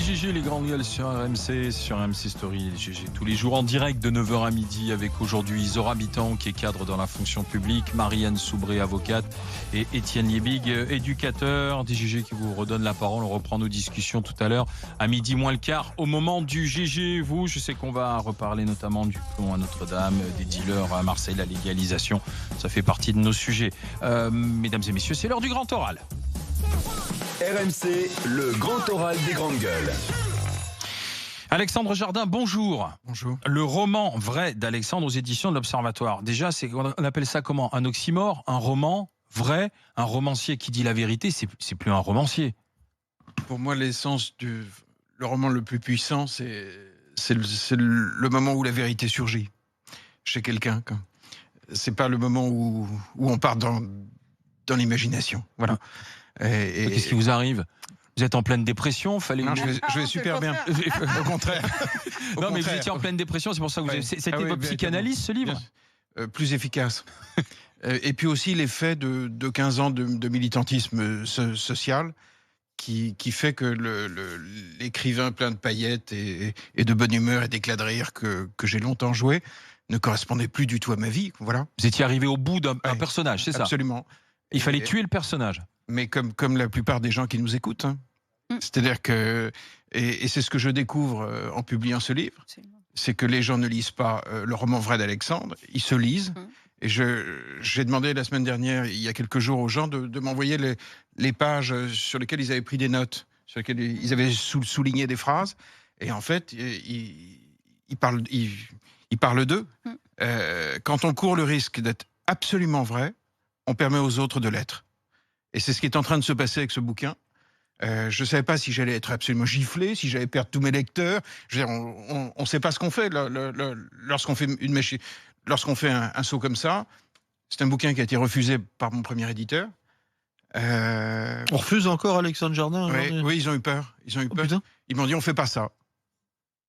GG, les grandes gueules sur RMC Story, les GG tous les jours en direct de 9h à midi avec aujourd'hui Zora Bitan qui est cadre dans la fonction publique, Marianne Soubré, avocate et Étienne Liebig, éducateur. Des GG qui vous redonne la parole. On reprend nos discussions tout à l'heure à midi moins le quart au moment du GG. Vous, je sais qu'on va reparler notamment du plomb à Notre-Dame, des dealers à Marseille, la légalisation. Ça fait partie de nos sujets. Mesdames et messieurs, c'est l'heure du grand oral. RMC, le grand oral des grandes gueules. Alexandre Jardin, bonjour. Bonjour. Le roman vrai d'Alexandre aux éditions de l'Observatoire. Déjà, on appelle ça comment? Un oxymore? Un roman vrai? Un romancier qui dit la vérité, c'est plus un romancier. Pour moi, l'essence du roman le plus puissant, c'est le moment où la vérité surgit chez quelqu'un. C'est pas le moment où on part dans l'imagination. Voilà. Qu'est-ce qui vous arrive? Vous êtes en pleine dépression? Non, je vais super bien. Au contraire. Non, mais vous étiez en pleine dépression, c'est pour ça que c'était votre psychanalyse, ce livre? Plus efficace. Et puis aussi l'effet de 15 ans de militantisme social qui fait que l'écrivain plein de paillettes et de bonne humeur et d'éclat de rire que j'ai longtemps joué ne correspondait plus du tout à ma vie. Voilà. Vous étiez arrivé au bout d'un personnage, c'est ça? Absolument. Il fallait tuer le personnage. Mais comme la plupart des gens qui nous écoutent. Hein. C'est-à-dire que, et c'est ce que je découvre en publiant ce livre, c'est que les gens ne lisent pas le roman vrai d'Alexandre, ils se lisent. Et j'ai demandé la semaine dernière, il y a quelques jours, aux gens de m'envoyer les pages sur lesquelles ils avaient pris des notes, sur lesquelles ils avaient souligné des phrases. Et en fait, ils parlent d'eux. Quand on court le risque d'être absolument vrai, on permet aux autres de l'être. Et c'est ce qui est en train de se passer avec ce bouquin. Je ne savais pas si j'allais être absolument giflé, si j'allais perdre tous mes lecteurs. Je veux dire, on ne sait pas ce qu'on fait lorsqu'on fait un saut comme ça. C'est un bouquin qui a été refusé par mon premier éditeur. On refuse encore Alexandre Jardin? Oui, ils ont eu peur. Putain. Ils m'ont dit, on ne fait pas ça.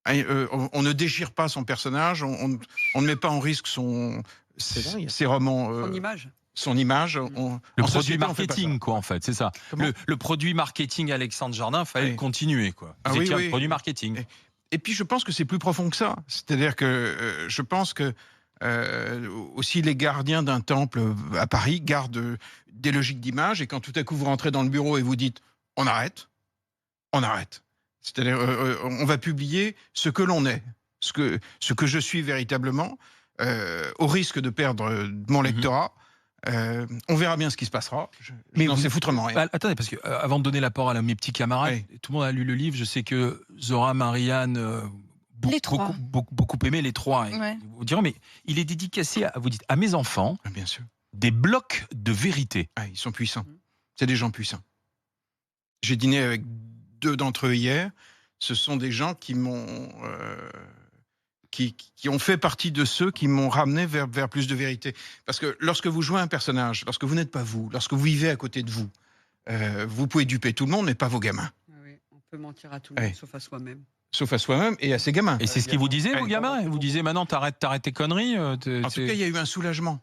On ne déchire pas son personnage, on ne met pas en risque ses romans. Son image. Le produit marketing, quoi, en fait, c'est ça. Le produit marketing Alexandre Jardin, fallait le continuer, quoi. Vous étiez un produit marketing. Et puis, je pense que c'est plus profond que ça. C'est-à-dire que je pense que aussi les gardiens d'un temple à Paris gardent des logiques d'image. Et quand tout à coup, vous rentrez dans le bureau et vous dites « on arrête », c'est-à-dire on va publier ce que l'on est, ce que je suis véritablement, au risque de perdre mon lectorat. On verra bien ce qui se passera. Mais non, c'est foutrement rien. Attendez, parce que avant de donner la parole à mes petits camarades, tout le monde a lu le livre. Je sais que Zora, Marianne, beaucoup aimé les trois. Vous direz, mais il est dédicacé à mes enfants. Bien sûr. Des blocs de vérité. Ils sont puissants. C'est des gens puissants. J'ai dîné avec 2 d'entre eux hier. Ce sont des gens qui m'ont qui ont fait partie de ceux qui m'ont ramené vers plus de vérité. Parce que lorsque vous jouez un personnage, lorsque vous n'êtes pas vous, lorsque vous vivez à côté de vous, vous pouvez duper tout le monde, mais pas vos gamins. Oui, on peut mentir à tout le monde, sauf à soi-même. Sauf à soi-même et à ses gamins. Et c'est ce qu'ils vous disaient, vos gamins? Vous disiez, maintenant, t'arrêtes tes conneries. En tout cas, il y a eu un soulagement.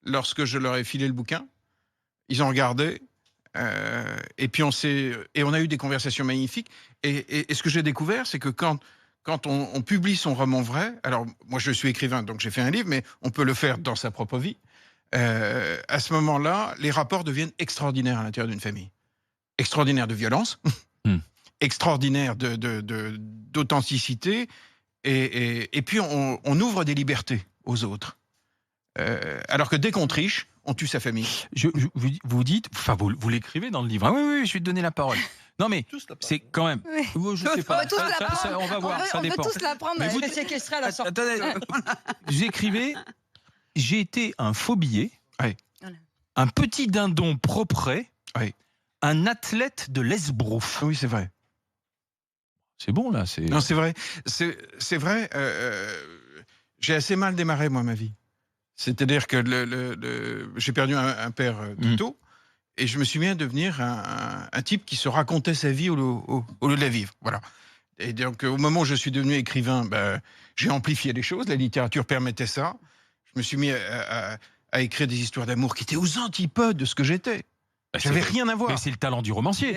Lorsque je leur ai filé le bouquin, ils ont regardé, et puis on a eu des conversations magnifiques. Et ce que j'ai découvert, c'est que quand on publie son roman vrai, alors moi je suis écrivain, donc j'ai fait un livre, mais on peut le faire dans sa propre vie. À ce moment-là, les rapports deviennent extraordinaires à l'intérieur d'une famille. Extraordinaires de violence, extraordinaires d'authenticité, et puis on ouvre des libertés aux autres. Alors que dès qu'on triche, on tue sa famille. Vous dites, enfin vous l'écrivez dans le livre. Ah oui, je vais te donner la parole. Non mais c'est quand même. Je sais pas. On va voir, ça dépend. On veut tous la prendre, mais vous séquestrer à la sortie. Vous écrivez, j'ai été un faux billet, un petit dindon propre, un athlète de l'esbrouf. Oui, c'est vrai. C'est bon là. Non, c'est vrai. C'est vrai. J'ai assez mal démarré moi ma vie. C'est-à-dire que j'ai perdu un père de tôt, et je me suis mis à devenir un type qui se racontait sa vie au lieu de la vivre. Voilà. Et donc, au moment où je suis devenu écrivain, j'ai amplifié les choses. La littérature permettait ça. Je me suis mis à écrire des histoires d'amour qui étaient aux antipodes de ce que j'étais. J'avais rien à voir. Mais c'est le talent du romancier.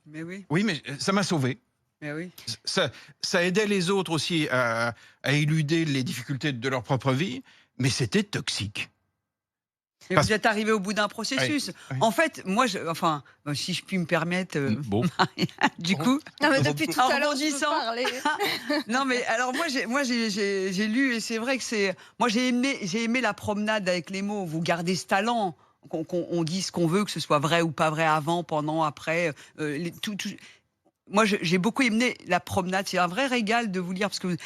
Mais oui. Oui, mais ça m'a sauvé. Oui. Ça aidait les autres aussi à éluder les difficultés de leur propre vie, mais c'était toxique. Et vous êtes arrivé au bout d'un processus. Oui. En fait, moi, si je puis me permettre, Bon. du coup, non, mais depuis tout à l'heure, je peux parler. Non, mais alors moi, j'ai lu et c'est vrai que moi, j'ai aimé la promenade avec les mots. Vous gardez ce talent. Qu'on dise ce qu'on veut, que ce soit vrai ou pas vrai, avant, pendant, après, Moi, j'ai beaucoup aimé la promenade. C'est un vrai régal de vous lire parce que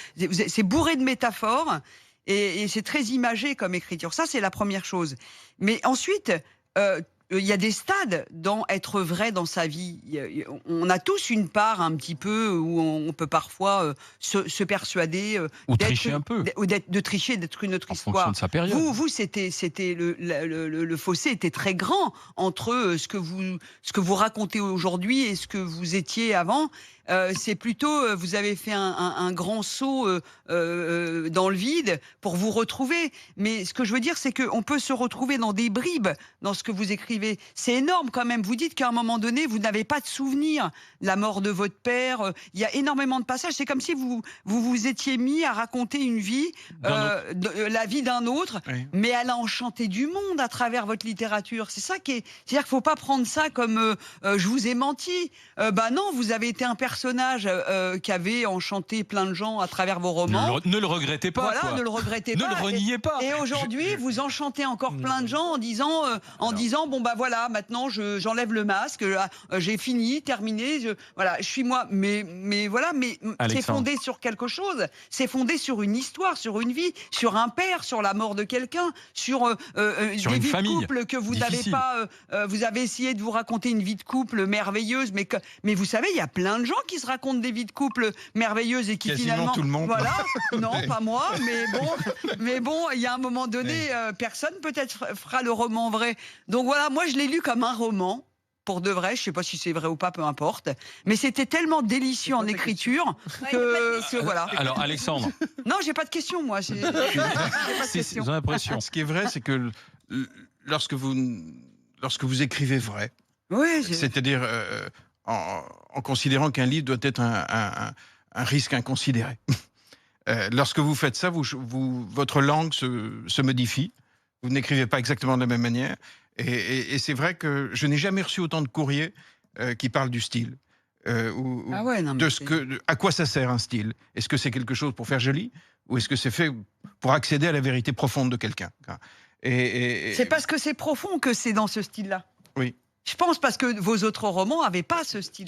c'est bourré de métaphores et c'est très imagé comme écriture. Ça, c'est la première chose. Mais ensuite, il y a des stades dans être vrai dans sa vie. On a tous une part un petit peu où on peut parfois se persuader ou tricher un peu, ou de tricher, d'être une autre histoire. En fonction de sa période. Vous, c'était le fossé était très grand entre ce que vous racontez aujourd'hui et ce que vous étiez avant. C'est plutôt, vous avez fait un grand saut dans le vide pour vous retrouver. Mais ce que je veux dire, c'est qu'on peut se retrouver dans des bribes dans ce que vous écrivez. C'est énorme quand même. Vous dites qu'à un moment donné, vous n'avez pas de souvenir de la mort de votre père. Il y a énormément de passages. C'est comme si vous étiez mis à raconter une vie, la vie d'un autre, oui. Mais elle a enchanté du monde à travers votre littérature. C'est ça qui est... C'est-à-dire qu'il ne faut pas prendre ça comme je vous ai menti. Non, vous avez été un personnage qui avait enchanté plein de gens à travers vos romans. Ne le regrettez pas. Voilà, quoi. ne le regrettez pas. Ne le reniez pas. Et aujourd'hui, vous enchantez encore plein de gens en disant bon bah voilà, maintenant j'enlève le masque, j'ai fini, terminé, je suis moi. Mais voilà, mais c'est fondé sur quelque chose. C'est fondé sur une histoire, sur une vie, sur un père, sur la mort de quelqu'un, sur des vies de couple que vous n'avez pas. Vous avez essayé de vous raconter une vie de couple merveilleuse, mais vous savez, il y a plein de gens qui se racontent des vies de couple merveilleuses et qui quasiment finalement tout le monde. Voilà, non, pas moi, mais bon, il y a un moment donné, personne peut-être fera le roman vrai. Donc voilà, moi je l'ai lu comme un roman. Pour de vrai, je ne sais pas si c'est vrai ou pas, peu importe. Mais c'était tellement délicieux en écriture que voilà. Alors Alexandre. Non, j'ai pas de question, moi. J'ai pas de question. J'ai l'impression. Ce qui est vrai, c'est que lorsque vous écrivez vrai, oui, c'est-à-dire en considérant qu'un livre doit être un risque inconsidéré. Lorsque vous faites ça, votre langue se modifie. Vous n'écrivez pas exactement de la même manière. Et c'est vrai que je n'ai jamais reçu autant de courriers qui parlent du style. À quoi ça sert un style? Est-ce que c'est quelque chose pour faire joli? Ou est-ce que c'est fait pour accéder à la vérité profonde de quelqu'un? C'est parce que c'est profond que c'est dans ce style-là. Oui. Je pense parce que vos autres romans n'avaient pas ce style.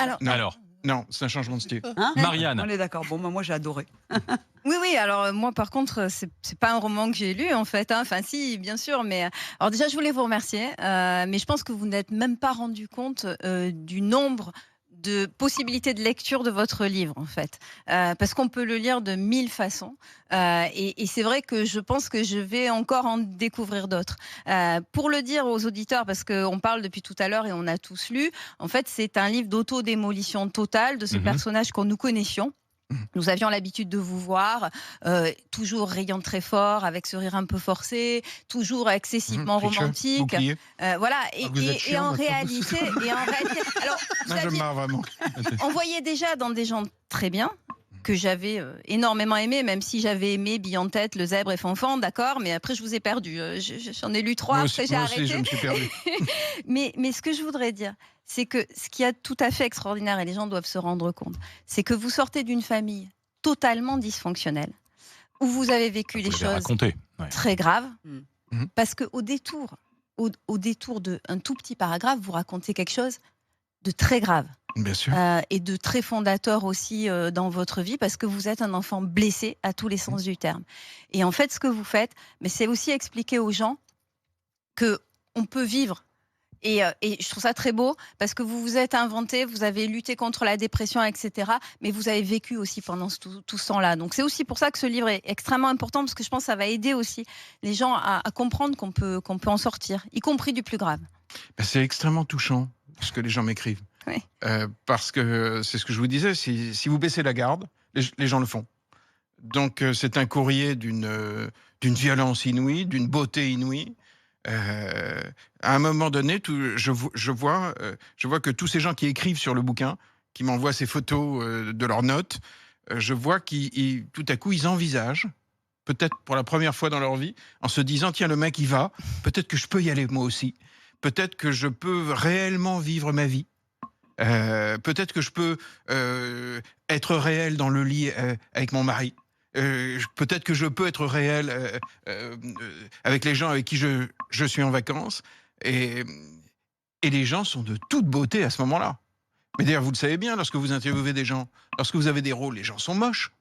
Non, c'est un changement de style. Hein? Marianne. On est d'accord. Bon, moi j'ai adoré. Oui, alors moi par contre, c'est pas un roman que j'ai lu en fait. Enfin si, bien sûr, mais alors déjà je voulais vous remercier, mais je pense que vous n'êtes même pas rendu compte du nombre de possibilités de lecture de votre livre en fait, parce qu'on peut le lire de 1000 façons et c'est vrai que je pense que je vais encore en découvrir d'autres. Pour le dire aux auditeurs, parce qu'on parle depuis tout à l'heure et on a tous lu, en fait c'est un livre d'autodémolition totale de ce personnage qu'on nous connaissions. Nous avions l'habitude de vous voir, toujours riant très fort, avec ce rire un peu forcé, toujours excessivement romantique. Voilà. Et en réalité, alors, on voyait déjà dans des gens très bien, que j'avais énormément aimé, même si j'avais aimé Bille en tête, Le Zèbre et Fanfan, d'accord, mais après je vous ai perdu. J'en ai lu 3, après j'ai arrêté. Je me suis perdu. mais ce que je voudrais dire, c'est que ce qui est tout à fait extraordinaire, et les gens doivent se rendre compte, c'est que vous sortez d'une famille totalement dysfonctionnelle, où vous avez vécu des choses très graves, parce qu'au détour, au détour d'un tout petit paragraphe, vous racontez quelque chose de très grave. Bien sûr. Et de très fondateur aussi dans votre vie, parce que vous êtes un enfant blessé à tous les sens du terme. Et en fait, ce que vous faites, mais c'est aussi expliquer aux gens qu'on peut vivre. Et je trouve ça très beau, parce que vous vous êtes inventé, vous avez lutté contre la dépression, etc. Mais vous avez vécu aussi pendant tout ce temps-là. Donc c'est aussi pour ça que ce livre est extrêmement important, parce que je pense que ça va aider aussi les gens à comprendre qu'on peut en sortir, y compris du plus grave. C'est extrêmement touchant, ce que les gens m'écrivent. Oui. Parce que c'est ce que je vous disais, si vous baissez la garde, les gens le font. Donc c'est un courrier d'une violence inouïe, d'une beauté inouïe. À un moment donné, je vois que tous ces gens qui écrivent sur le bouquin, qui m'envoient ces photos de leurs notes, je vois tout à coup, ils envisagent, peut-être pour la première fois dans leur vie, en se disant, tiens, le mec, il va, peut-être que je peux y aller moi aussi. Peut-être que je peux réellement vivre ma vie. Peut-être que je peux être réel dans le lit avec mon mari. Peut-être que je peux être réel avec les gens avec qui je suis en vacances. Et les gens sont de toute beauté à ce moment-là. Mais d'ailleurs, vous le savez bien, lorsque vous interviewez des gens, lorsque vous avez des rôles, les gens sont moches.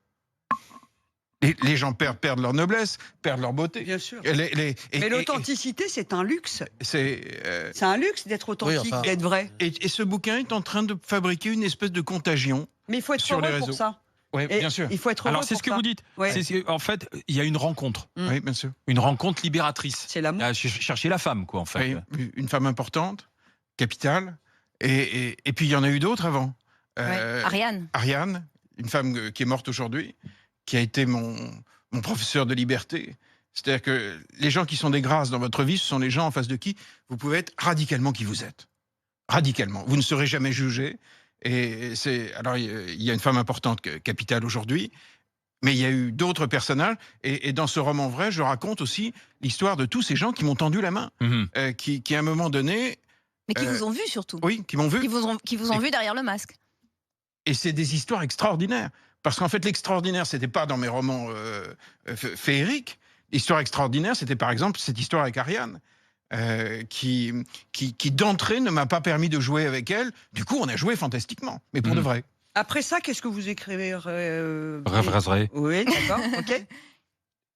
Les gens perdent leur noblesse, perdent leur beauté. Bien sûr. Mais l'authenticité, c'est un luxe. C'est un luxe d'être authentique, d'être vrai. Et ce bouquin est en train de fabriquer une espèce de contagion. Mais il faut être heureux pour ça. Oui, bien sûr. Il faut être heureux. Alors, c'est ce que vous dites. Ouais. En fait, il y a une rencontre. Oui, bien sûr. Une rencontre libératrice. C'est l'amour. Chercher la femme, quoi, en fait. Oui, une femme importante, capitale. Et puis, il y en a eu d'autres avant. Ariane, une femme qui est morte aujourd'hui, qui a été mon professeur de liberté. C'est-à-dire que les gens qui sont des grâces dans votre vie, ce sont les gens en face de qui vous pouvez être radicalement qui vous êtes. Radicalement. Vous ne serez jamais jugé. Alors, il y a une femme importante, capitale aujourd'hui, mais il y a eu d'autres personnages. Et dans ce roman vrai, je raconte aussi l'histoire de tous ces gens qui m'ont tendu la main, qui à un moment donné... Mais qui vous ont vu surtout. Oui, qui m'ont vu. Qui vous ont vu derrière le masque. Et c'est des histoires extraordinaires. Parce qu'en fait, l'extraordinaire, c'était pas dans mes romans féeriques. L'histoire extraordinaire, c'était par exemple cette histoire avec Ariane, qui d'entrée ne m'a pas permis de jouer avec elle. Du coup, on a joué fantastiquement, mais pour de vrai. Après ça, qu'est-ce que vous écrivez Rêverais. Oui, d'accord, ok.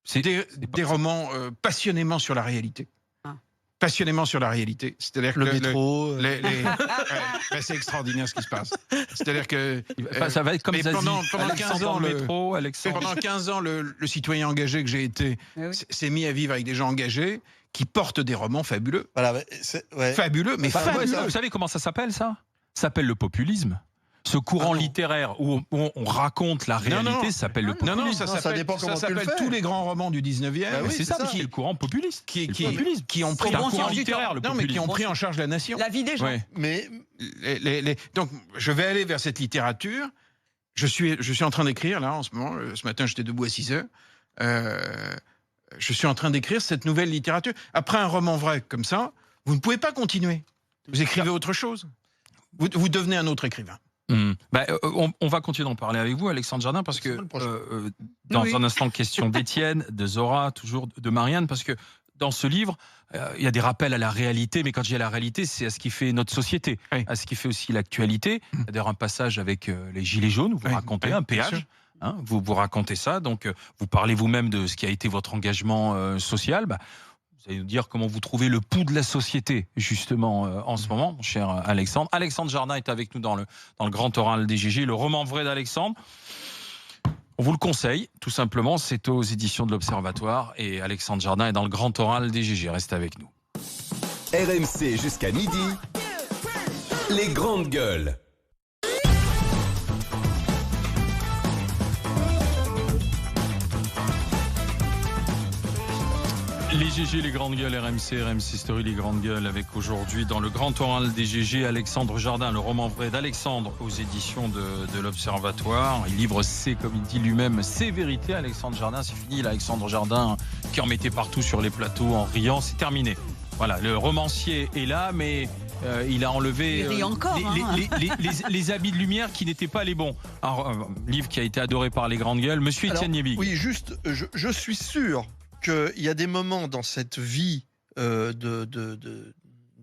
C'est des romans passionnément sur la réalité. Passionnément sur la réalité. C'est-à-dire le métro. C'est extraordinaire ce qui se passe. C'est-à-dire que... ça va être comme Zazie. Pendant 15 ans, pendant 15 ans, le citoyen engagé que j'ai été s'est mis à vivre avec des gens engagés qui portent des romans fabuleux. Voilà, fabuleux, mais fabuleux. Vous savez comment ça s'appelle, ça ? Ça s'appelle le populisme. Ce courant littéraire où on raconte la réalité s'appelle le populisme. Non, ça dépend comment ça s'appelle tous les grands romans du 19e. C'est ça, c'est le courant populiste. Qui ont pris un courant littéraire, mais qui ont pris en charge la nation. La vie des gens. Mais donc, je vais aller vers cette littérature. Je suis en train d'écrire, là, en ce moment. Ce matin, j'étais debout à 6 heures. Je suis en train d'écrire cette nouvelle littérature. Après un roman vrai comme ça, vous ne pouvez pas continuer. Vous écrivez autre chose. Vous devenez un autre écrivain. On va continuer d'en parler avec vous, Alexandre Jardin, parce que dans un instant, question d'Étienne, de Zora, toujours de Marianne, parce que dans ce livre, il y a des rappels à la réalité, mais quand je dis à la réalité, c'est à ce qui fait notre société, à ce qui fait aussi l'actualité. Il y a d'ailleurs un passage avec les Gilets jaunes, où vous racontez un péage. Vous racontez ça, donc vous parlez vous-même de ce qui a été votre engagement social. Vous allez nous dire comment vous trouvez le pouls de la société, justement, en ce moment, mon cher Alexandre. Alexandre Jardin est avec nous dans le grand oral des GG, le roman vrai d'Alexandre. On vous le conseille, tout simplement, c'est aux éditions de l'Observatoire. Et Alexandre Jardin est dans le grand oral des GG. Restez avec nous. RMC jusqu'à midi, les grandes gueules. Les GG, les grandes gueules, RMC Story, les grandes gueules, avec aujourd'hui dans le grand oral des GG, Alexandre Jardin, le roman vrai d'Alexandre aux éditions de l'Observatoire. Il livre comme il dit lui-même, ses vérités. Alexandre Jardin, c'est fini. Alexandre Jardin qui en mettait partout sur les plateaux en riant, c'est terminé. Voilà, le romancier est là, mais il a enlevé les habits de lumière qui n'étaient pas les bons. Alors, livre qui a été adoré par les grandes gueules. Monsieur Étienne Yébig. Oui, juste, je suis sûr qu'il y a des moments dans cette vie,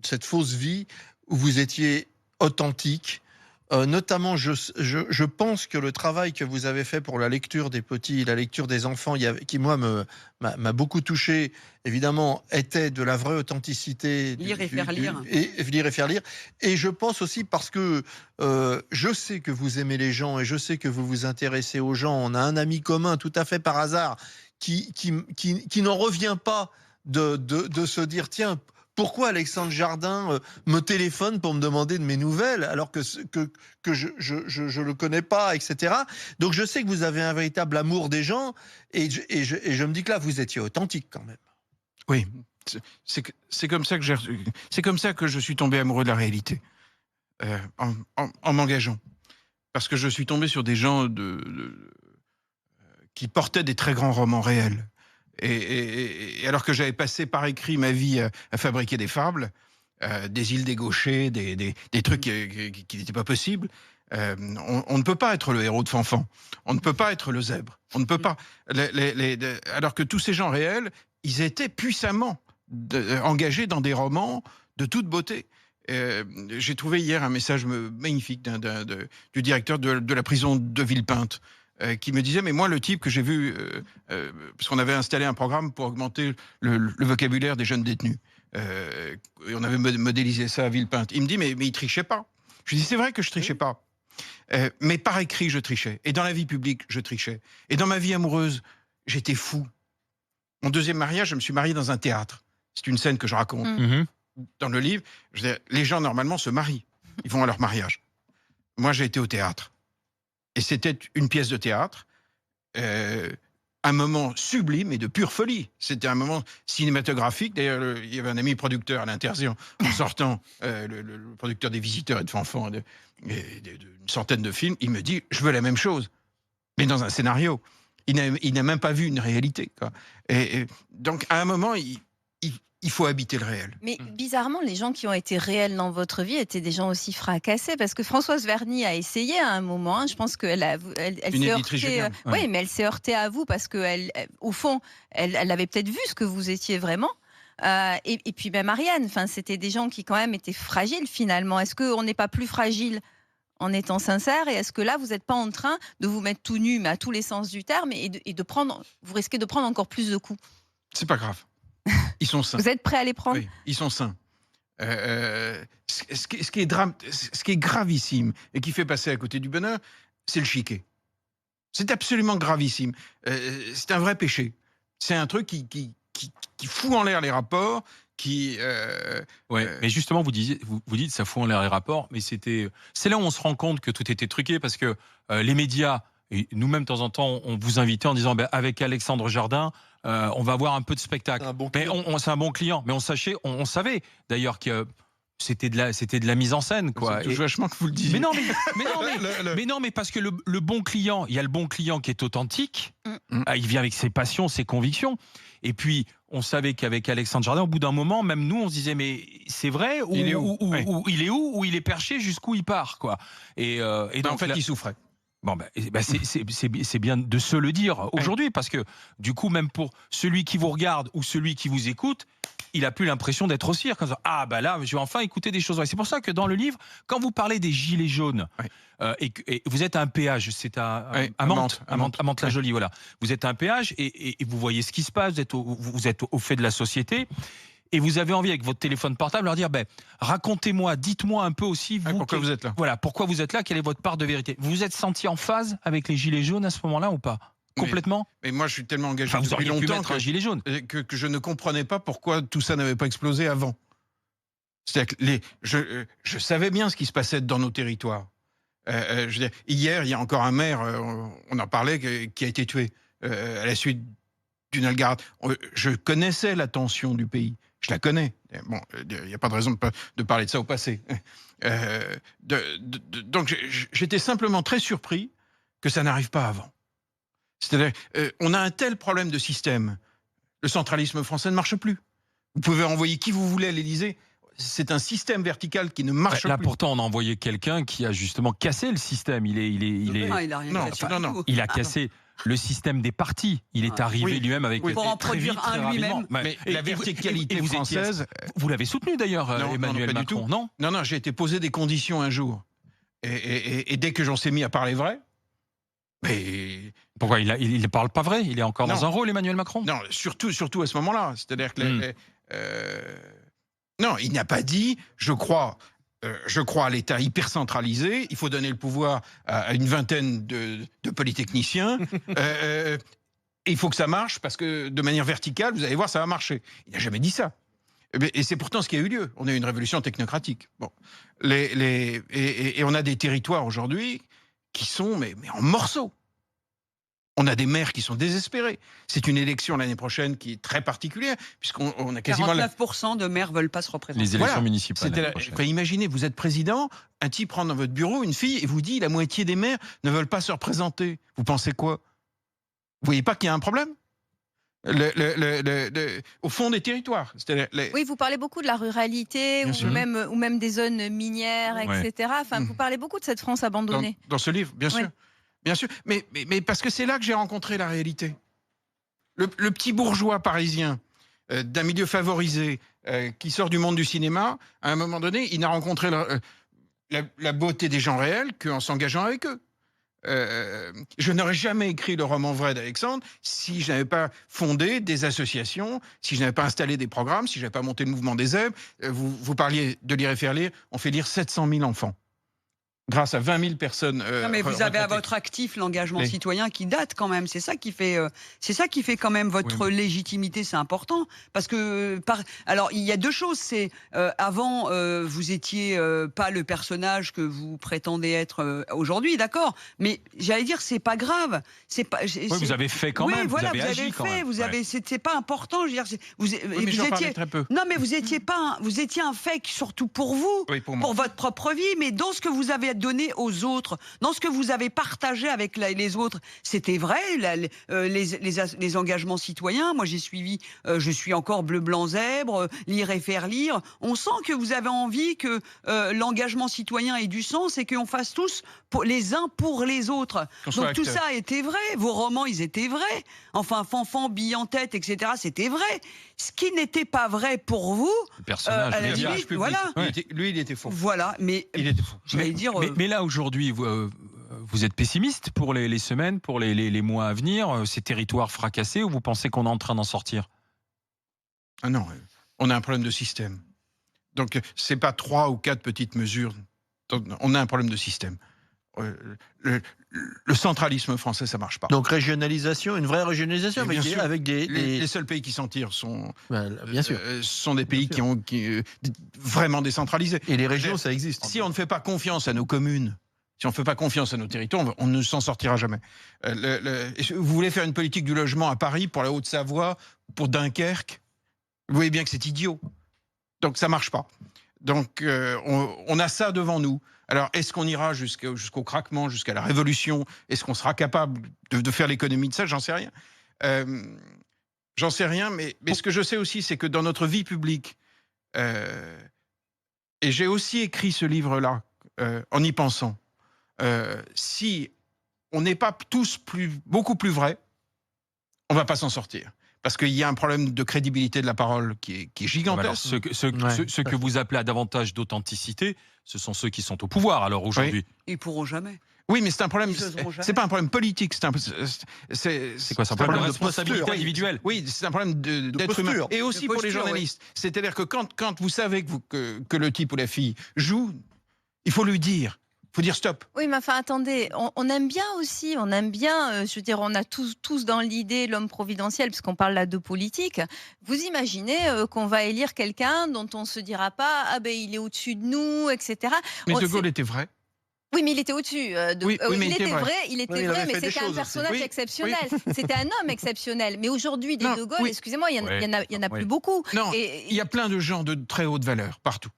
cette fausse vie, où vous étiez authentique. Notamment, je pense que le travail que vous avez fait pour la lecture des petits, la lecture des enfants, qui moi m'a beaucoup touché, évidemment, était de la vraie authenticité. Lire et faire lire. Lire et faire lire. Et je pense aussi parce que je sais que vous aimez les gens et je sais que vous vous intéressez aux gens. On a un ami commun, tout à fait par hasard, qui n'en revient pas de se dire, tiens, pourquoi Alexandre Jardin me téléphone pour me demander de mes nouvelles alors que je le connais pas, etc. Donc je sais que vous avez un véritable amour des gens et je me dis que là, vous étiez authentique quand même. Oui, c'est comme ça que je suis tombé amoureux de la réalité, en m'engageant. parce que je suis tombé sur des gens qui portaient des très grands romans réels. Et alors que j'avais passé par écrit ma vie à fabriquer des fables, des îles des gauchers, des trucs qui n'étaient pas possibles, on ne peut pas être le héros de Fanfan. On ne peut pas être le zèbre. On ne peut pas. Alors que tous ces gens réels, ils étaient puissamment engagés dans des romans de toute beauté. J'ai trouvé hier un message magnifique du directeur de la prison de Villepinte, qui me disait, mais moi, le type que j'ai vu, parce qu'on avait installé un programme pour augmenter le vocabulaire des jeunes détenus, et on avait modélisé ça à Villepinte. Il me dit, mais il trichait pas. Je lui dis, c'est vrai que je trichais pas. Mais par écrit, je trichais. Et dans la vie publique, je trichais. Et dans ma vie amoureuse, j'étais fou. Mon deuxième mariage, je me suis marié dans un théâtre. C'est une scène que je raconte dans le livre. Je veux dire, les gens, normalement, se marient. Ils vont à leur mariage. Moi, j'ai été au théâtre. Et c'était une pièce de théâtre, un moment sublime et de pure folie. C'était un moment cinématographique. D'ailleurs, il y avait un ami producteur à l'Intersion, en sortant, le producteur des Visiteurs et de Fanfan, d'une centaine de films. Il me dit, je veux la même chose, mais dans un scénario. Il n'a même pas vu une réalité, quoi. Et donc, à un moment, il faut habiter le réel. Mais bizarrement, les gens qui ont été réels dans votre vie étaient des gens aussi fracassés, parce que Françoise Verny a essayé à un moment. Hein, je pense qu'elle s'est heurtée. Oui, mais elle s'est heurtée à vous parce que, au fond, elle avait peut-être vu ce que vous étiez vraiment. Et puis, Marianne, c'était des gens qui quand même étaient fragiles finalement. Est-ce qu'on n'est pas plus fragile en étant sincère, et est-ce que là, vous n'êtes pas en train de vous mettre tout nu, mais à tous les sens du terme, et vous risquez de prendre encore plus de coups? C'est pas grave. Ils sont sains. Vous êtes prêt à les prendre? Oui, ils sont sains. Ce qui est gravissime et qui fait passer à côté du bonheur, c'est le chiquet. C'est absolument gravissime. C'est un vrai péché. C'est un truc qui fout en l'air les rapports, mais justement, vous dites ça fout en l'air les rapports, mais c'est là où on se rend compte que tout était truqué, parce que les médias, et nous-mêmes de temps en temps, on vous invitait en disant, avec Alexandre Jardin, on va avoir un peu de spectacle. C'est un bon client, mais on savait d'ailleurs que c'était de la mise en scène, quoi. C'est vachement que vous le disiez. Mais non, mais parce que le bon client, il y a le bon client qui est authentique. Il vient avec ses passions, ses convictions. Et puis, on savait qu'avec Alexandre Jardin, au bout d'un moment, même nous, on se disait, mais c'est vrai, ou il est perché, jusqu'où il part, quoi. Et donc, en fait, il souffrait. Bon, c'est bien de se le dire aujourd'hui, parce que du coup, même pour celui qui vous regarde ou celui qui vous écoute, il a plus l'impression d'être au cirque. Ah là, je vais enfin écouter des choses. C'est pour ça que dans le livre, quand vous parlez des gilets jaunes, et vous êtes à un péage, c'est à Mantes-la-Jolie, voilà. Vous êtes à un péage et vous voyez ce qui se passe, vous êtes au fait de la société. Et vous avez envie, avec votre téléphone portable, leur dire, racontez-moi, dites-moi un peu aussi, pourquoi vous êtes là. Voilà, pourquoi vous êtes là, quelle est votre part de vérité. Vous vous êtes senti en phase avec les gilets jaunes à ce moment-là ou pas? Complètement? Mais moi, je suis tellement engagé vous depuis auriez pu longtemps mettre un gilet jaune. Que je ne comprenais pas pourquoi tout ça n'avait pas explosé avant. C'est-à-dire que je savais bien ce qui se passait dans nos territoires. Je veux dire, hier, il y a encore un maire, on en parlait, qui a été tué à la suite d'une algarade. Je connaissais la tension du pays. Je la connais. Bon, il n'y a pas de raison de parler de ça au passé. Donc, j'étais simplement très surpris que ça n'arrive pas avant. C'est-à-dire, on a un tel problème de système. Le centralisme français ne marche plus. Vous pouvez envoyer qui vous voulez à l'Élysée. C'est un système vertical qui ne marche plus. Là, pourtant, on a envoyé quelqu'un qui a justement cassé le système. Il a cassé le système des partis. Il est arrivé lui-même avec... Pour en produire un lui-même. Mais la verticalité française... Vous l'avez soutenu d'ailleurs, Emmanuel Macron, non? Non, j'ai été posé des conditions un jour. Et dès que j'en s'est mis à parler vrai... Mais... Pourquoi il ne parle pas vrai? Il est encore dans un rôle, Emmanuel Macron? Non, surtout à ce moment-là. C'est-à-dire que... non, il n'a pas dit, je crois à l'État hyper centralisé, il faut donner le pouvoir à une vingtaine de polytechniciens, et il faut que ça marche, parce que de manière verticale, vous allez voir, ça va marcher. Il n'a jamais dit ça. Et c'est pourtant ce qui a eu lieu. On a eu une révolution technocratique. Bon. Et on a des territoires aujourd'hui qui sont mais en morceaux. On a des maires qui sont désespérés. C'est une élection l'année prochaine qui est très particulière, puisqu'on a quasiment... 49% de maires veulent pas se représenter. Les élections municipales. Imaginez, vous êtes président, un type rentre dans votre bureau, une fille, et vous dit la moitié des maires ne veulent pas se représenter. Vous pensez quoi? Vous voyez pas qu'il y a un problème? Au fond des territoires. Oui, vous parlez beaucoup de la ruralité ou même des zones minières, etc. Enfin, vous parlez beaucoup de cette France abandonnée. Dans ce livre, bien sûr. Bien sûr. Mais parce que c'est là que j'ai rencontré la réalité. Le petit bourgeois parisien d'un milieu favorisé qui sort du monde du cinéma, à un moment donné, il n'a rencontré la beauté des gens réels qu'en s'engageant avec eux. Je n'aurais jamais écrit le roman vrai d'Alexandre si je n'avais pas fondé des associations, si je n'avais pas installé des programmes, si je n'avais pas monté le mouvement des zèbres. Vous parliez de lire et faire lire, on fait lire 700 000 enfants. Grâce à 20 000 personnes. Non, mais vous avez à votre actif l'engagement citoyen qui date quand même. C'est ça qui fait quand même votre légitimité. C'est important parce que alors il y a deux choses. C'est avant vous étiez pas le personnage que vous prétendez être aujourd'hui, d'accord. Mais j'allais dire c'est pas grave. C'est pas. Vous avez fait quand même. Voilà, vous avez agi quand même. Vous avez. C'était pas important. Je veux dire, vous étiez très peu. Non, mais vous étiez pas. Vous étiez un fake surtout pour vous, pour votre propre vie, mais dans ce que vous avez donné aux autres, dans ce que vous avez partagé avec les autres, c'était vrai, les engagements citoyens. Moi, j'ai suivi, je suis encore bleu, blanc, zèbre, lire et faire lire. On sent que vous avez envie que l'engagement citoyen ait du sens et qu'on fasse tous les uns pour les autres. Donc tout ça était vrai. Vos romans, ils étaient vrais. Enfin, Fanfan, Bille en tête, etc., c'était vrai. Ce qui n'était pas vrai pour vous, le personnage, à la limite, voilà. Lui, il était faux. Voilà, mais il était faux. J'allais dire. Mais là aujourd'hui, vous êtes pessimiste pour les semaines, pour les mois à venir, ces territoires fracassés, ou vous pensez qu'on est en train d'en sortir? Ah non, on a un problème de système. Donc c'est pas 3 ou 4 petites mesures. On a un problème de système. Le centralisme français, ça marche pas. Donc régionalisation, une vraie régionalisation avec des... Les seuls pays qui s'en tirent sont, bien sûr. sont des pays qui ont vraiment décentralisés. Et les régions, ça existe. Si on ne fait pas confiance à nos communes, si on ne fait pas confiance à nos territoires, on ne s'en sortira jamais. Vous voulez faire une politique du logement à Paris, pour la Haute-Savoie, pour Dunkerque? Vous voyez bien que c'est idiot. Donc ça marche pas. Donc on a ça devant nous. Alors, est-ce qu'on ira jusqu'au craquement, jusqu'à la révolution? Est-ce qu'on sera capable de faire l'économie de ça? J'en sais rien. J'en sais rien, mais ce que je sais aussi, c'est que dans notre vie publique, et j'ai aussi écrit ce livre-là en y pensant, si on n'est pas tous beaucoup plus vrais, on ne va pas s'en sortir. Parce qu'il y a un problème de crédibilité de la parole qui est gigantesque. Ceux que vous appelez à davantage d'authenticité, ce sont ceux qui sont au pouvoir, alors aujourd'hui. Ils pourront jamais. Oui, mais c'est un problème. C'est pas un problème politique. C'est quoi? C'est un problème de responsabilité individuelle. Oui, c'est un problème d'être humain. Et aussi pour les journalistes. C'est-à-dire que quand vous savez que le type ou la fille joue, il faut lui dire. Il faut dire stop. Oui, mais enfin, attendez, on aime bien aussi, je veux dire, on a tous dans l'idée l'homme providentiel, puisqu'on parle là de politique. Vous imaginez qu'on va élire quelqu'un dont on ne se dira pas, ah ben il est au-dessus de nous, etc. Mais De Gaulle était vrai. Oui, mais il était au-dessus. Il était vrai, mais c'était un personnage exceptionnel. C'était un homme exceptionnel. Mais aujourd'hui, des De Gaulle, excusez-moi, il y en a plus beaucoup. Non, il y a plein de gens de très haute valeur, partout.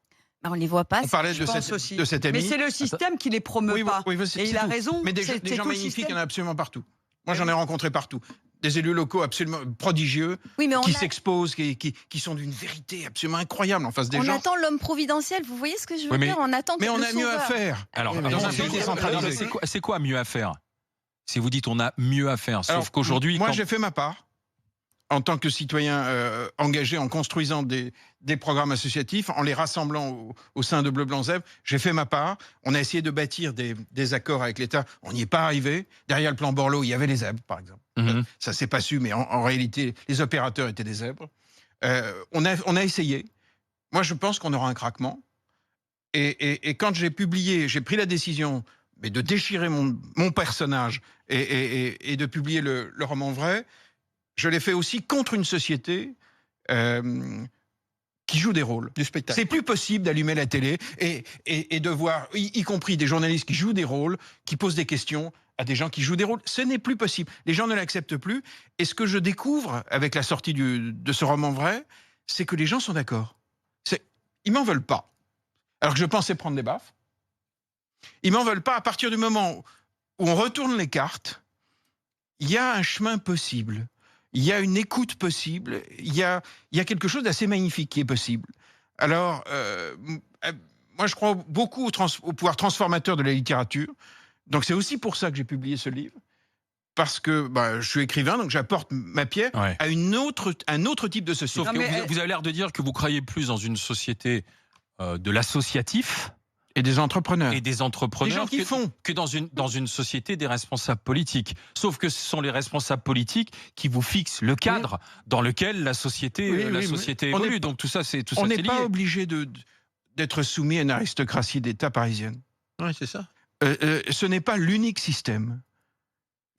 On les voit pas. On parlait de cet ami. Mais c'est le système qui les promeut pas. Et il a raison. Mais des gens magnifiques, il y en a absolument partout. Moi, j'en ai rencontré partout. Des élus locaux absolument prodigieux, qui s'exposent, qui sont d'une vérité absolument incroyable en face des gens. On attend l'homme providentiel, vous voyez ce que je veux dire? On attend. Mais on a mieux à faire. Alors, dans un pays décentralisé, c'est quoi mieux à faire? Si vous dites on a mieux à faire, sauf qu'aujourd'hui... Moi, j'ai fait ma part. En tant que citoyen engagé en construisant des programmes associatifs, en les rassemblant au sein de Bleu Blanc Zèbre, j'ai fait ma part. On a essayé de bâtir des accords avec l'État. On n'y est pas arrivé. Derrière le plan Borloo, il y avait les zèbres, par exemple. Ça s'est pas su, mais en réalité, les opérateurs étaient des zèbres. On a essayé. Moi, je pense qu'on aura un craquement. Et quand j'ai pris la décision de déchirer mon personnage et de publier le roman vrai, je l'ai fait aussi contre une société qui joue des rôles. Du spectacle. C'est plus possible d'allumer la télé et de voir, y compris des journalistes qui jouent des rôles, qui posent des questions à des gens qui jouent des rôles. Ce n'est plus possible. Les gens ne l'acceptent plus. Et ce que je découvre avec la sortie de ce roman vrai, c'est que les gens sont d'accord. Ils m'en veulent pas. Alors que je pensais prendre des baffes. Ils m'en veulent pas à partir du moment où on retourne les cartes. Il y a un chemin possible. Il y a une écoute possible. Il y a quelque chose d'assez magnifique qui est possible. Alors, moi, je crois beaucoup au pouvoir transformateur de la littérature. Donc, c'est aussi pour ça que j'ai publié ce livre. Parce que je suis écrivain, donc j'apporte ma pierre à un autre type de société. Sauf que vous avez l'air de dire que vous croyez plus dans une société de l'associatif et des entrepreneurs. Des gens qui font. Que dans une société des responsables politiques. Sauf que ce sont les responsables politiques qui vous fixent le cadre dans lequel la société évolue. Donc tout ça, c'est on n'est lié. pas obligé d'être soumis à une aristocratie d'État parisienne. Oui, c'est ça. Ce n'est pas l'unique système.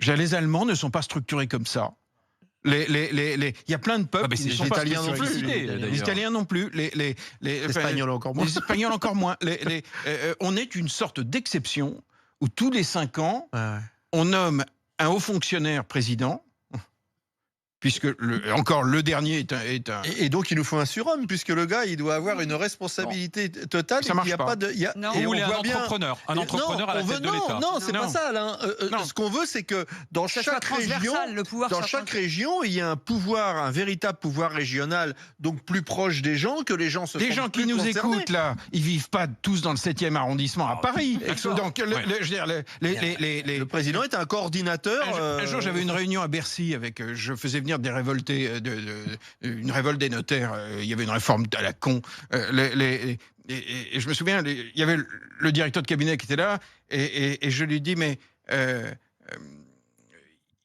Les Allemands ne sont pas structurés comme ça. Il y a plein de peuples qui ne sont pas Italiens non plus. Les Italiens non plus. Les Espagnols encore moins. Les Espagnols encore moins. On est une sorte d'exception où tous les 5 ans, on nomme un haut fonctionnaire président. Puisque encore le dernier est un... Et donc il nous faut un surhomme, puisque le gars il doit avoir une responsabilité totale. Ça marche pas. Et on voulait un entrepreneur à la tête de l'État. Non, c'est pas ça, Alain. Ce qu'on veut, c'est que dans chaque région, il y a un pouvoir, un véritable pouvoir régional, donc plus proche des gens, que les gens se sentent plus concernés. Les gens qui nous écoutent là, ils vivent pas tous dans le 7e arrondissement à Paris. Donc le président est un coordinateur. Un jour, j'avais une réunion à Bercy je faisais venir des révoltés, une révolte des notaires. Il y avait une réforme à la con. Et je me souviens, il y avait le directeur de cabinet qui était là, et je lui dis, mais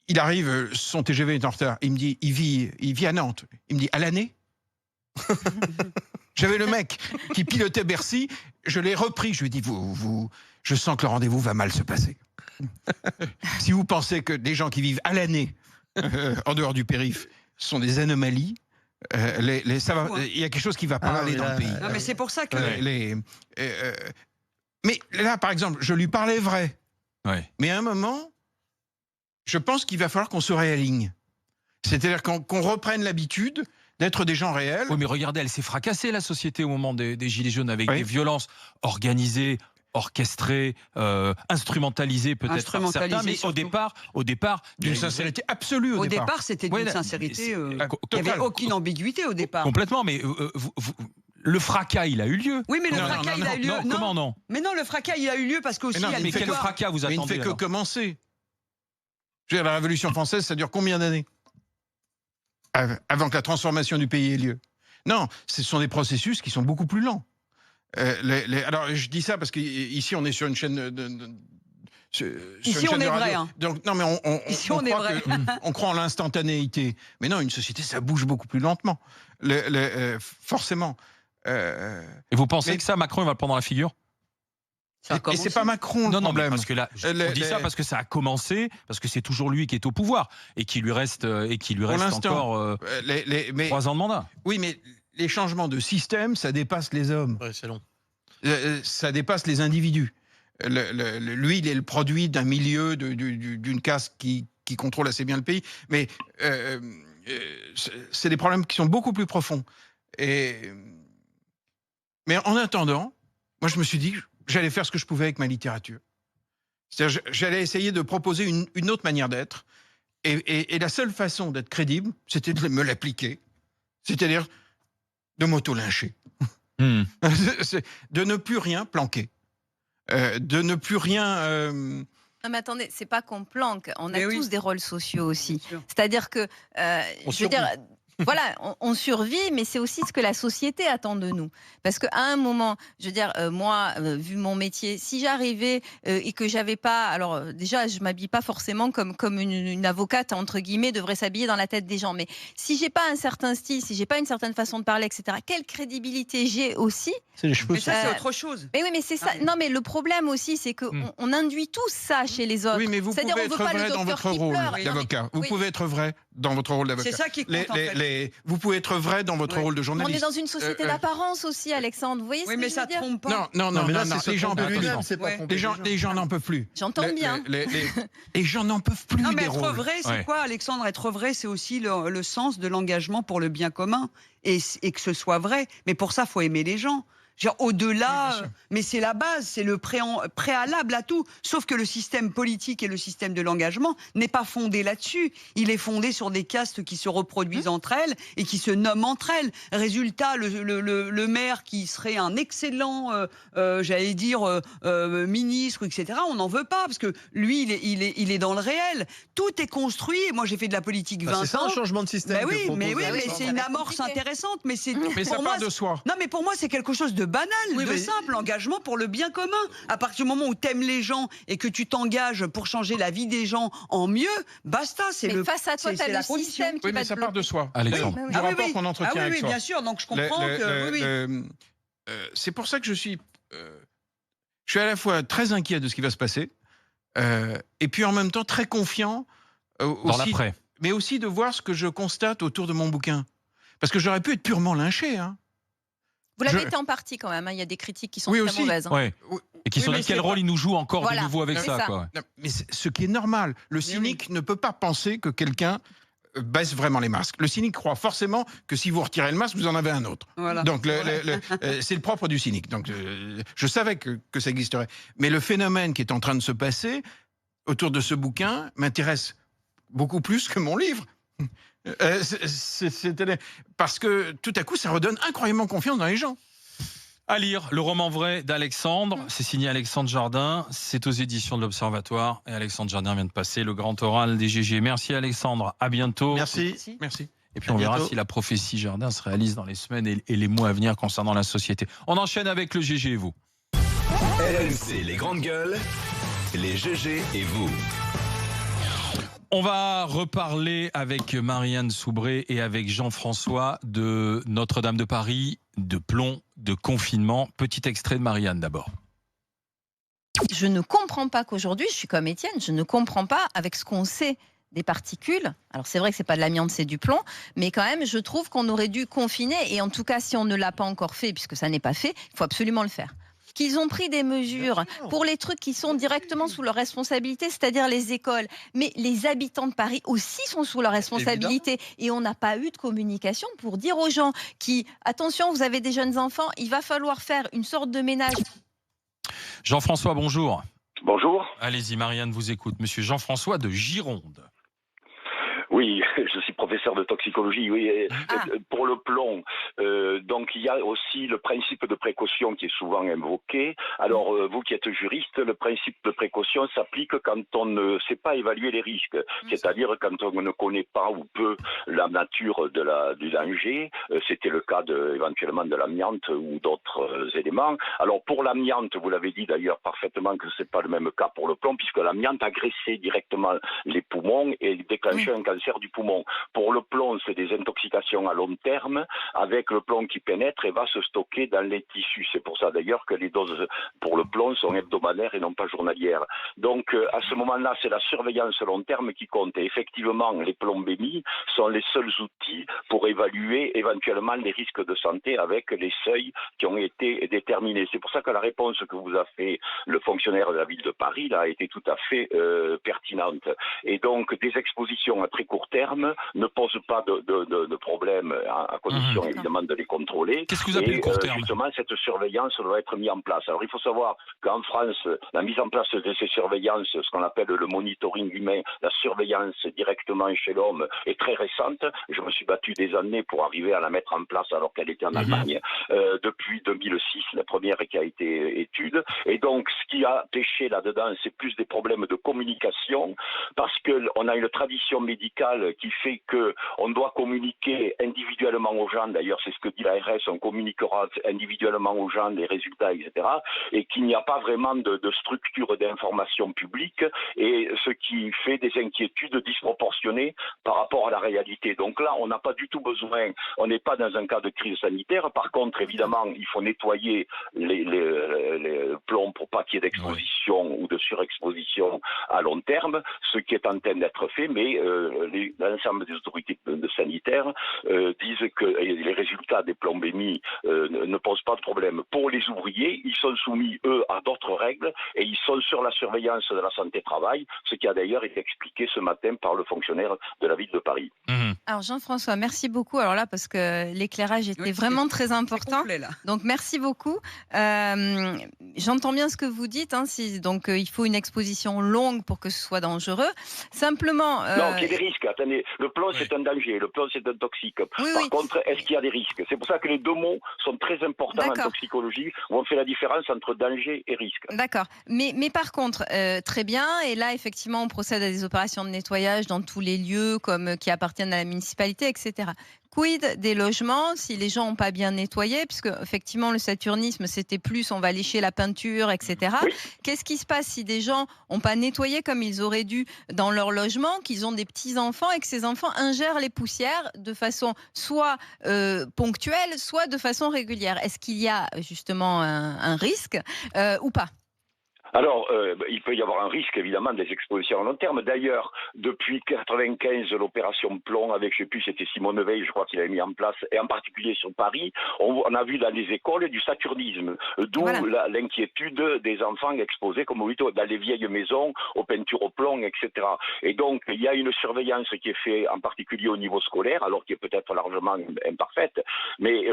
il arrive, son TGV est en retard. Il me dit, il vit à Nantes. Il me dit, à l'année. J'avais le mec qui pilotait Bercy, je l'ai repris. Je lui ai dit, je sens que le rendez-vous va mal se passer. Si vous pensez que des gens qui vivent à l'année en dehors du périph' sont des anomalies. Il y a quelque chose qui ne va pas aller dans le pays. Non, mais c'est pour ça que... mais là, par exemple, je lui parlais vrai. Ouais. Mais à un moment, je pense qu'il va falloir qu'on se réaligne. C'est-à-dire qu'on reprenne l'habitude d'être des gens réels. Oui, mais regardez, elle s'est fracassée, la société, au moment des Gilets jaunes, avec des violences organisées, orchestrée, instrumentalisée peut-être par certains, mais au départ d'une sincérité absolue. Au départ, c'était d'une sincérité. Il n'y avait aucune ambiguïté au départ. Complètement, mais le fracas, il a eu lieu. Oui, mais le fracas, il a eu lieu. Non, comment non? Mais non, le fracas, il a eu lieu parce qu'aussi. Mais quel fracas vous attendez? Il ne fait que commencer. Je veux dire, la Révolution française, ça dure combien d'années avant que la transformation du pays ait lieu? Non, ce sont des processus qui sont beaucoup plus lents. Alors, je dis ça parce qu'ici, on est sur une chaîne ici, on est vrai. Hein. Donc, non, mais on croit en l'instantanéité. Mais non, une société, ça bouge beaucoup plus lentement. Forcément. Et vous pensez que ça, Macron, il va le prendre dans la figure? Et c'est pas Macron le problème. Parce que là, je dis ça parce que ça a commencé, parce que c'est toujours lui qui est au pouvoir et qui lui reste encore 3 ans de mandat. Oui, mais les changements de système, ça dépasse les hommes. Ouais, c'est long. Ça dépasse les individus. Lui, il est le produit d'un milieu, d'une caste qui contrôle assez bien le pays. Mais c'est des problèmes qui sont beaucoup plus profonds. Mais en attendant, moi, je me suis dit que j'allais faire ce que je pouvais avec ma littérature. C'est-à-dire, j'allais essayer de proposer une autre manière d'être. Et la seule façon d'être crédible, c'était de me l'appliquer. C'est-à-dire de m'auto-lyncher. De ne plus rien planquer. De ne plus rien... Non mais attendez, c'est pas qu'on planque, on a tous des rôles sociaux aussi. C'est-à-dire que, je veux dire, voilà, on survit, mais c'est aussi ce que la société attend de nous. Parce qu'à un moment, je veux dire, moi, vu mon métier, si j'arrivais et que j'avais pas... Alors déjà, je m'habille pas forcément comme une avocate, entre guillemets, devrait s'habiller dans la tête des gens. Mais si j'ai pas un certain style, si j'ai pas une certaine façon de parler, etc., quelle crédibilité j'ai aussi? C'est les cheveux. Mais ça, c'est autre chose. Mais oui, mais c'est ça. Non, mais le problème aussi, c'est qu'on induit tout ça chez les autres. Oui, mais vous pouvez être vrai dans votre rôle d'avocat. Vous pouvez être vrai dans votre rôle d'avocat. C'est ça qui compte, en fait. Vous pouvez être vrai dans votre rôle de On journaliste. est dans une société d'apparence aussi, Alexandre. Vous voyez ce que mais je ça veux dire? trompe pas. Non, mais là, c'est les gens de lui-même, attention. c'est pas tromper Les gens n'en peuvent plus. J'entends bien. Les gens n'en peuvent plus Non, mais des être rôles. vrai, c'est quoi, Alexandre? Être vrai, c'est aussi le sens de l'engagement pour le bien commun et que ce soit vrai. Mais pour ça, il faut aimer les gens. Genre, au-delà, Oui, mais c'est la base, c'est le préalable à tout. Sauf que le système politique et le système de l'engagement n'est pas fondé là-dessus. Il est fondé sur des castes qui se reproduisent entre elles et qui se nomment entre elles. Résultat, le maire qui serait un excellent, j'allais dire, ministre, etc., on n'en veut pas, parce que lui, il est dans le réel. Tout est construit. Moi, j'ai fait de la politique 20 ans. C'est ça un changement de système. Mais c'est une amorce intéressante. Mais ça part de soi. Non, mais pour moi, c'est quelque chose de banal, simple, engagement pour le bien commun. À partir du moment où tu aimes les gens et que tu t'engages pour changer la vie des gens en mieux, basta, face à toi, tu as le système qui Oui, va mais te ça part de soi. Alexandre. Du rapport qu'on entretient avec soi. bien sûr, donc je comprends que... C'est pour ça que je suis à la fois très inquiet de ce qui va se passer et puis en même temps très confiant Dans l'après. mais aussi de voir ce que je constate autour de mon bouquin. Parce que j'aurais pu être purement lynché. Hein. Vous l'avez été en partie quand même, hein. Il y a des critiques qui sont très aussi. mauvaises. Hein. Ouais. Et qui sont dit quel rôle il nous joue encore de nouveau avec ça. Quoi. Non, mais ce qui est normal. Le cynique ne peut pas penser que quelqu'un baisse vraiment les masques. Le cynique croit forcément que si vous retirez le masque, vous en avez un autre. Voilà. Donc c'est le propre du cynique. Donc je savais que ça existerait. Mais le phénomène qui est en train de se passer autour de ce bouquin m'intéresse beaucoup plus que mon livre. Parce que tout à coup, ça redonne incroyablement confiance dans les gens. À lire, le roman vrai d'Alexandre, c'est signé Alexandre Jardin, c'est aux éditions de l'Observatoire et Alexandre Jardin vient de passer le grand oral des GG. Merci Alexandre, à bientôt. Merci. Et puis on verra si la prophétie Jardin se réalise dans les semaines et les mois à venir concernant la société. On enchaîne avec le GG et vous. RMC, les grandes gueules, les GG et vous. On va reparler avec Marianne Soubré et avec Jean-François de Notre-Dame de Paris, de plomb, de confinement. Petit extrait de Marianne d'abord. Je ne comprends pas qu'aujourd'hui, je suis comme Étienne, je ne comprends pas avec ce qu'on sait des particules. Alors c'est vrai que c'est pas de l'amiante, c'est du plomb, mais quand même, je trouve qu'on aurait dû confiner. Et en tout cas, si on ne l'a pas encore fait, puisque ça n'est pas fait, il faut absolument le faire. Qu'ils ont pris des mesures pour les trucs qui sont directement sous leur responsabilité, c'est-à-dire les écoles. Mais les habitants de Paris aussi sont sous leur responsabilité. Évidemment. Et on n'a pas eu de communication pour dire aux gens qui, attention, vous avez des jeunes enfants, il va falloir faire une sorte de ménage. Jean-François, bonjour. Bonjour. Allez-y, Marianne vous écoute. Monsieur Jean-François de Gironde. Oui, je suis professeur de toxicologie. Oui, pour le plomb, donc il y a aussi le principe de précaution qui est souvent invoqué. Alors vous qui êtes juriste, le principe de précaution s'applique quand on ne sait pas évaluer les risques, c'est-à-dire quand on ne connaît pas ou peu la nature du danger. C'était le cas éventuellement de l'amiante ou d'autres éléments. Alors pour l'amiante, vous l'avez dit d'ailleurs parfaitement que c'est pas le même cas pour le plomb, puisque l'amiante agressait directement les poumons et déclenchait un cancer du poumon. Pour le plomb, c'est des intoxications à long terme, avec le plomb qui pénètre et va se stocker dans les tissus. C'est pour ça d'ailleurs que les doses pour le plomb sont hebdomadaires et non pas journalières. Donc à ce moment-là, c'est la surveillance long terme qui compte. Et effectivement, les plombémies sont les seuls outils pour évaluer éventuellement les risques de santé avec les seuils qui ont été déterminés. C'est pour ça que la réponse que vous a fait le fonctionnaire de la ville de Paris là, a été tout à fait pertinente. Et donc des expositions à très court terme ne posent pas de problème à condition évidemment de les contrôler. Qu'est-ce que vous appelez le court terme ? Justement, cette surveillance doit être mise en place. Alors il faut savoir qu'en France, la mise en place de ces surveillances, ce qu'on appelle le monitoring humain, la surveillance directement chez l'homme, est très récente. Je me suis battu des années pour arriver à la mettre en place alors qu'elle était en Allemagne depuis 2006, la première qui a été étude. Et donc ce qui a péché là-dedans, c'est plus des problèmes de communication, parce qu'on a une tradition médicale qui fait qu'on doit communiquer individuellement aux gens, d'ailleurs c'est ce que dit l'ARS, on communiquera individuellement aux gens les résultats, etc., et qu'il n'y a pas vraiment de structure d'information publique, et ce qui fait des inquiétudes disproportionnées par rapport à la réalité. Donc là, on n'a pas du tout besoin, on n'est pas dans un cas de crise sanitaire. Par contre, évidemment, il faut nettoyer les plombs pour pas qu'il y ait d'exposition ou de surexposition à long terme, ce qui est en train d'être fait, mais l'ensemble des autorités sanitaires disent que les résultats des plombémies ne posent pas de problème. Pour les ouvriers, ils sont soumis, eux, à d'autres règles et ils sont sur la surveillance de la santé-travail, ce qui a d'ailleurs été expliqué ce matin par le fonctionnaire de la ville de Paris. Alors Jean-François, merci beaucoup. Alors là, parce que l'éclairage était vraiment très important. Complet, là. Donc merci beaucoup. J'entends bien ce que vous dites. Donc il faut une exposition longue pour que ce soit dangereux. Simplement. Non, qu'il y ait des risques. Attendez, le plomb c'est un danger, le plomb c'est un toxique. Par contre, est-ce qu'il y a des risques? C'est pour ça que les deux mots sont très importants en toxicologie, où on fait la différence entre danger et risque. D'accord. Mais par contre, très bien. Et là, effectivement, on procède à des opérations de nettoyage dans tous les lieux qui appartiennent à la municipalité, etc. Quid des logements si les gens n'ont pas bien nettoyé, puisque effectivement le saturnisme c'était plus on va lécher la peinture, etc. Oui. Qu'est-ce qui se passe si des gens n'ont pas nettoyé comme ils auraient dû dans leur logement, qu'ils ont des petits-enfants et que ces enfants ingèrent les poussières de façon soit ponctuelle, soit de façon régulière? Est-ce qu'il y a justement un risque ou pas? Alors, il peut y avoir un risque, évidemment, des expositions à long terme. D'ailleurs, depuis 1995, l'opération Plomb, avec, je ne sais plus, c'était Simone Veil, je crois qu'il avait mis en place, et en particulier sur Paris, on a vu dans les écoles du saturnisme, d'où l'inquiétude des enfants exposés, comme vous dites, dans les vieilles maisons, aux peintures au plomb, etc. Et donc, il y a une surveillance qui est faite, en particulier au niveau scolaire, alors qui est peut-être largement imparfaite. Mais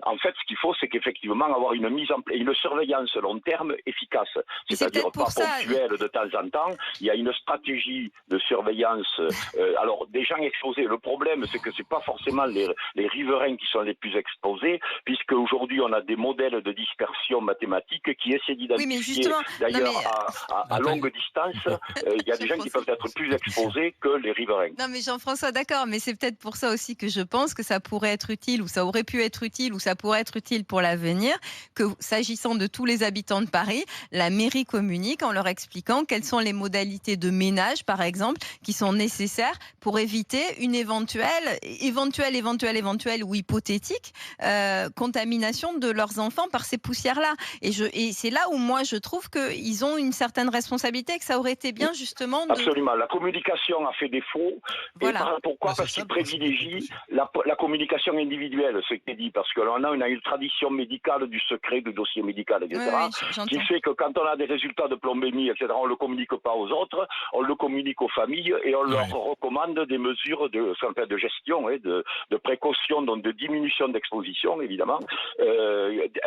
en fait, ce qu'il faut, c'est qu'effectivement, avoir une surveillance long terme efficace. C'est-à-dire pas ponctuelle de temps en temps. Il y a une stratégie de surveillance. Alors, des gens exposés. Le problème, c'est que c'est pas forcément les riverains qui sont les plus exposés, puisque aujourd'hui, on a des modèles de dispersion mathématique qui essaient d'identifier. D'ailleurs, à longue distance, il y a des gens qui peuvent être plus exposés que les riverains. Non, mais Jean-François, d'accord, mais c'est peut-être pour ça aussi que je pense que ça pourrait être utile, ou ça aurait pu être utile, ou ça pourrait être utile pour l'avenir, que s'agissant de tous les habitants de Paris, la mairie communique en leur expliquant quelles sont les modalités de ménage, par exemple, qui sont nécessaires pour éviter une éventuelle ou hypothétique contamination de leurs enfants par ces poussières-là. Et c'est là où moi je trouve qu'ils ont une certaine responsabilité et que ça aurait été bien justement de... Absolument. La communication a fait défaut. Voilà. Pourquoi? Parce qu'ils privilégient la communication individuelle, ce qui est dit. Parce que là, on a une tradition médicale du secret, du dossier médical, etc. Qui fait que quand on a des résultats de plombémie, etc., on ne le communique pas aux autres, on le communique aux familles et on leur recommande des mesures de gestion, de précaution, donc de diminution d'exposition, évidemment,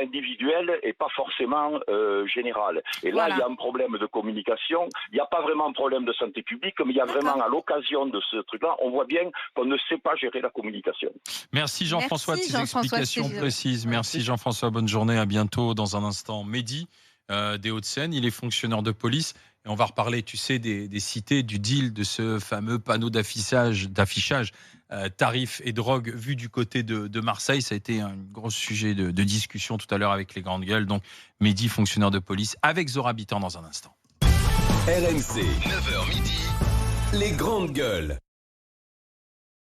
individuelle et pas forcément générale. Et là, il y a un problème de communication. Il n'y a pas vraiment un problème de santé publique, mais il y a vraiment, à l'occasion de ce truc-là, on voit bien qu'on ne sait pas gérer la communication. Merci Jean-François de ces explications précises. Merci Jean-François, bonne journée, à bientôt. Dans un instant, Mehdi des Hauts-de-Seine, il est fonctionnaire de police et on va reparler, tu sais, des cités, du deal de ce fameux panneau d'affichage tarifs et drogue vu du côté de Marseille. Ça a été un gros sujet de discussion tout à l'heure avec les grandes gueules. Donc Mehdi, fonctionnaire de police, avec Zora Habitant dans un instant. RMC, 9h midi, les grandes gueules.